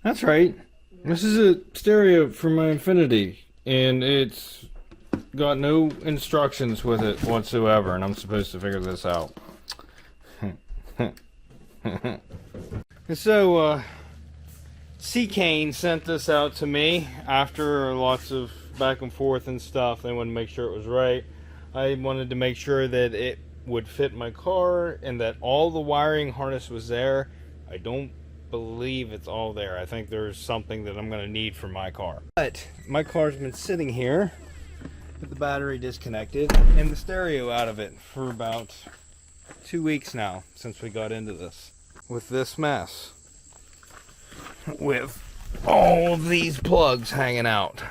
That's right. This is a stereo for my Infiniti, and it's got no instructions with it whatsoever, and I'm supposed to figure this out. And so, Seicane sent this out to me after lots of back and forth and stuff. They wanted to make sure it was right. I wanted to make sure that it would fit my car and that all the wiring harness was there. I don't believe it's all there. I think there's something that I'm going to need for my car. But my car's been sitting here with the battery disconnected and the stereo out of it for about 2 weeks now since we got into this. With this mess. With all of these plugs hanging out.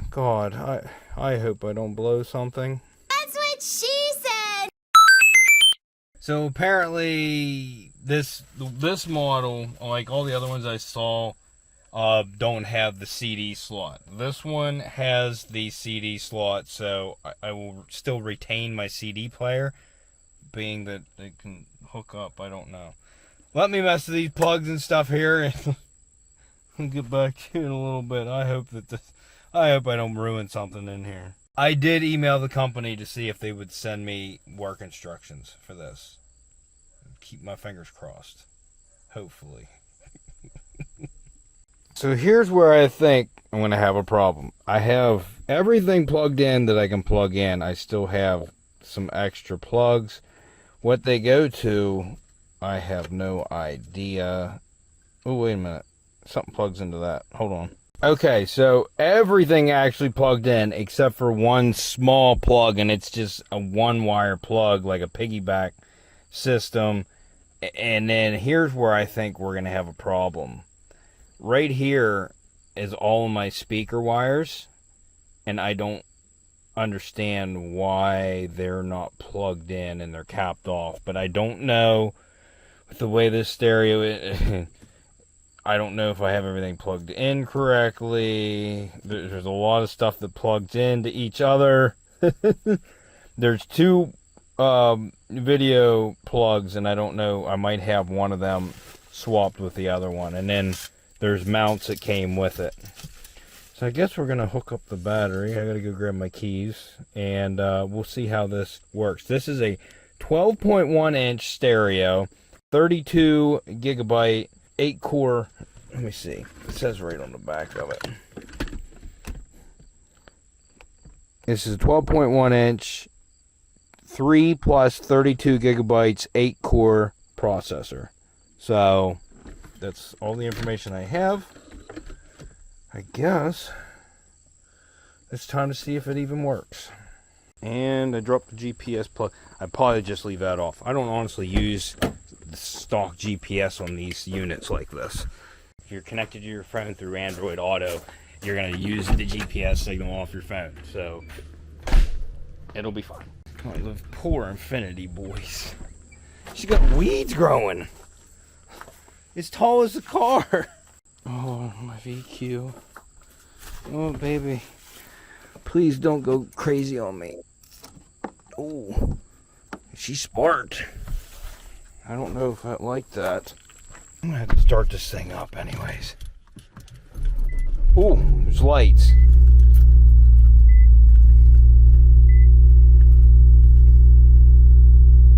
God, I hope I don't blow something. That's what she said! So apparently this model, like all the other ones I saw, don't have the CD slot. This one has the CD slot, so I will still retain my CD player, being that it can hook up. I don't know. Let me mess with these plugs and stuff here, and we'll get back to it in a little bit. I hope I don't ruin something in here. I did email the company to see if they would send me work instructions for this. Keep my fingers crossed. Hopefully. So here's where I think I'm going to have a problem. I have everything plugged in that I can plug in. I still have some extra plugs. What they go to, I have no idea. Oh, wait a minute. Something plugs into that. Hold on. Okay, so everything actually plugged in except for one small plug, and it's just a one-wire plug, like a piggyback system. And then here's where I think we're going to have a problem. Right here is all of my speaker wires, and I don't understand why they're not plugged in and they're capped off. But I don't know with the way this stereo is. I don't know if I have everything plugged in correctly. There's a lot of stuff that plugs into each other. There's two video plugs, and I don't know. I might have one of them swapped with the other one. And then there's mounts that came with it. So I guess we're going to hook up the battery. I got to go grab my keys, and we'll see how this works. This is a 12.1 inch stereo, 32 gigabyte, 8 core. Let me see. It says right on the back of it. This is a 12.1 inch, 3 plus 32 gigabytes, 8 core processor. So that's all the information I have. I guess it's time to see if it even works. And I dropped the GPS plug. I'd probably just leave that off. I don't honestly use the stock GPS on these units like this. If you're connected to your phone through Android Auto, you're going to use the GPS signal off your phone. So it'll be fine. Oh, the poor Infiniti, boys. She's got weeds growing. As tall as the car. Oh, my VQ. Oh, baby. Please don't go crazy on me. Oh, she sparked. I don't know if I like that. I'm gonna have to start this thing up anyways. Oh, there's lights.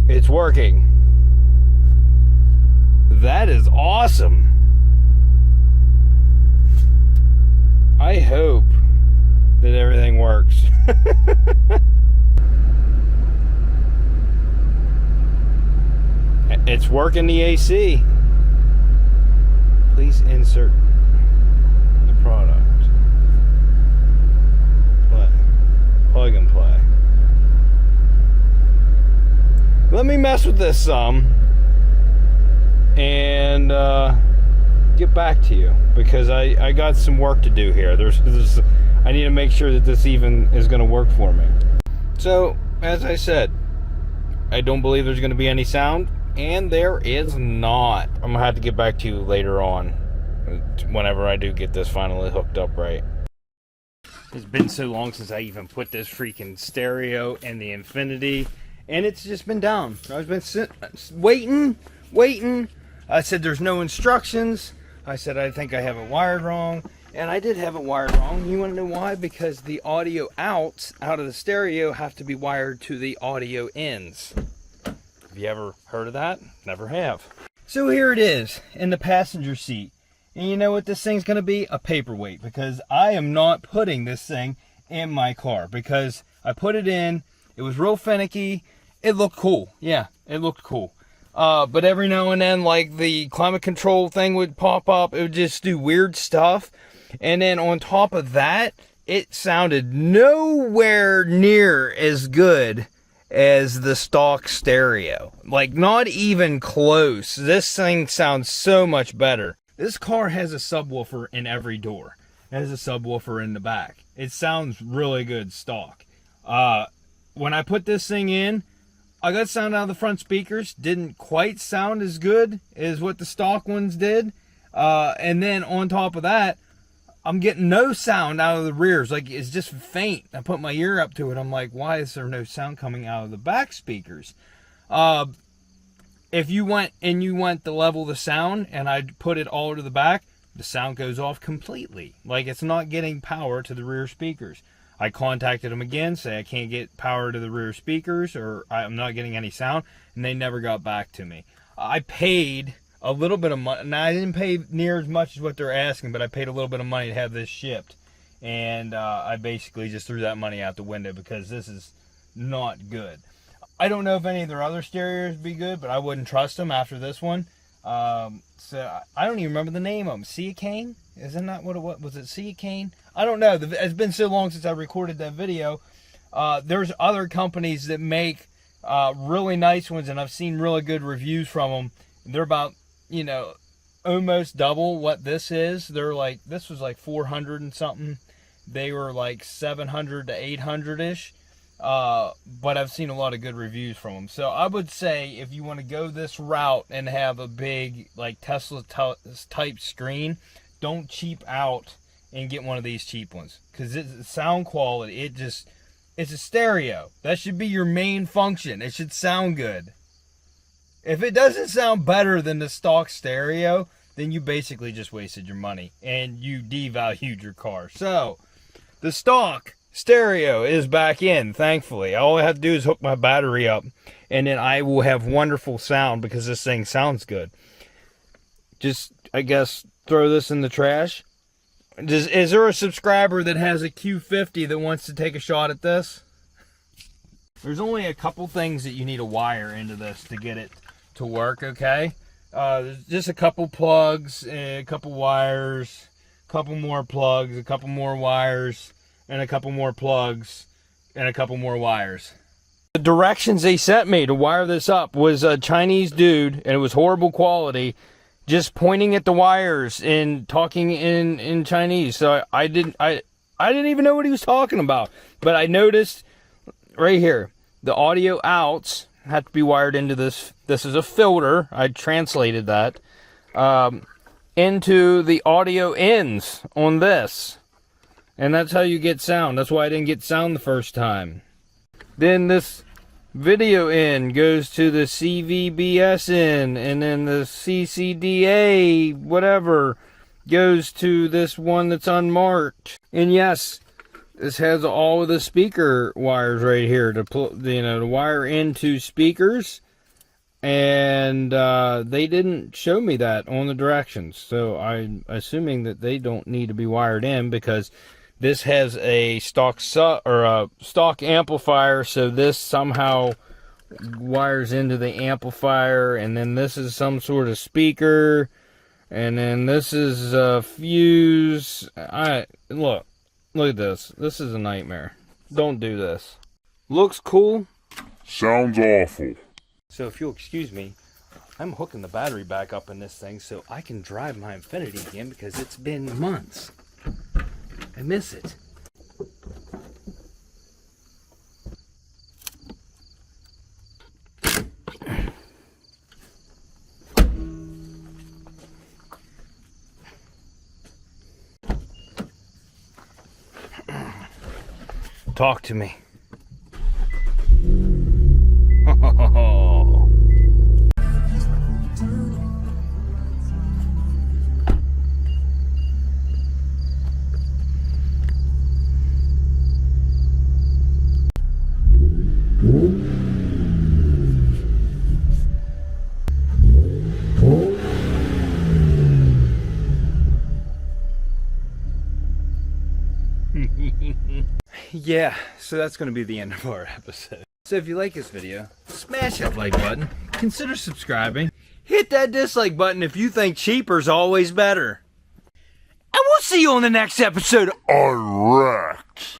It's working. That is awesome. I hope that everything works. It's working the AC. Please insert the product. Play. Plug and play. Let me mess with this some and get back to you, because I got some work to do here. I need to make sure that this even is going to work for me. So, as I said, I don't believe there's going to be any sound, and there is not. I'm going to have to get back to you later on, whenever I do get this finally hooked up right. It's been so long since I even put this freaking stereo in the Infiniti, and it's just been down. I've been waiting. I said there's no instructions. I said I think I have it wired wrong. And I did have it wired wrong. You want to know why? Because the audio outs out of the stereo have to be wired to the audio ins. Have you ever heard of that? Never have. So here it is in the passenger seat. And you know what this thing's going to be? A paperweight. Because I am not putting this thing in my car. Because I put it in. It was real finicky. It looked cool. Yeah, it looked cool. But every now and then, like the climate control thing would pop up. It would just do weird stuff. And then on top of that, it sounded nowhere near as good as the stock stereo. Like, not even close. This thing sounds so much better. This car has a subwoofer in every door. It has a subwoofer in the back. It sounds really good stock. When I put this thing in, I got sound out of the front speakers. Didn't quite sound as good as what the stock ones did. And then on top of that, I'm getting no sound out of the rears. Like, it's just faint. I put my ear up to it. I'm like, why is there no sound coming out of the back speakers? If you went to level the sound and I put it all to the back, the sound goes off completely. Like, it's not getting power to the rear speakers. I contacted them again, say I can't get power to the rear speakers, or I'm not getting any sound, and they never got back to me. I paid a little bit of money. Now, I didn't pay near as much as what they're asking, but I paid a little bit of money to have this shipped. And I basically just threw that money out the window because this is not good. I don't know if any of their other stereos would be good, but I wouldn't trust them after this one. So I don't even remember the name of them. Seicane? Isn't that what it was? Was it Seicane? I don't know. It's been so long since I recorded that video. There's other companies that make really nice ones, and I've seen really good reviews from them. They're about, you know, almost double what this is. They're like, this was like 400 and something. They were like 700 to 800-ish. But I've seen a lot of good reviews from them. So I would say if you want to go this route and have a big, like, Tesla type screen, don't cheap out and get one of these cheap ones. Because it's sound quality, it's a stereo. That should be your main function. It should sound good. If it doesn't sound better than the stock stereo, then you basically just wasted your money and you devalued your car. So, the stock stereo is back in, thankfully. All I have to do is hook my battery up, and then I will have wonderful sound because this thing sounds good. Just, I guess, throw this in the trash. Is there a subscriber that has a Q50 that wants to take a shot at this? There's only a couple things that you need to wire into this to get it to work, okay? There's just a couple plugs, a couple wires, a couple more plugs, a couple more wires, and a couple more plugs, and a couple more wires. The directions they sent me to wire this up was a Chinese dude, and it was horrible quality, just pointing at the wires and talking in Chinese. So I didn't even know what he was talking about. But I noticed right here, the audio outs have to be wired into this. This is a filter. I translated that into the audio ins on this. And that's how you get sound. That's why I didn't get sound the first time. Then this video in goes to the CVBS in, and then the CCDA whatever goes to this one that's unmarked. And yes, this has all of the speaker wires right here to to wire into speakers. And they didn't show me that on the directions, so I'm assuming that they don't need to be wired in because this has a stock amplifier, so this somehow wires into the amplifier, and then this is some sort of speaker, and then this is a fuse. Look at this. This is a nightmare. Don't do this. Looks cool. Sounds awful. So if you'll excuse me, I'm hooking the battery back up in this thing so I can drive my Infiniti again because it's been months. I miss it. Talk to me. Yeah, so that's going to be the end of our episode. So if you like this video, smash that like button, consider subscribing, hit that dislike button if you think cheaper's always better. And we'll see you on the next episode. Iraq.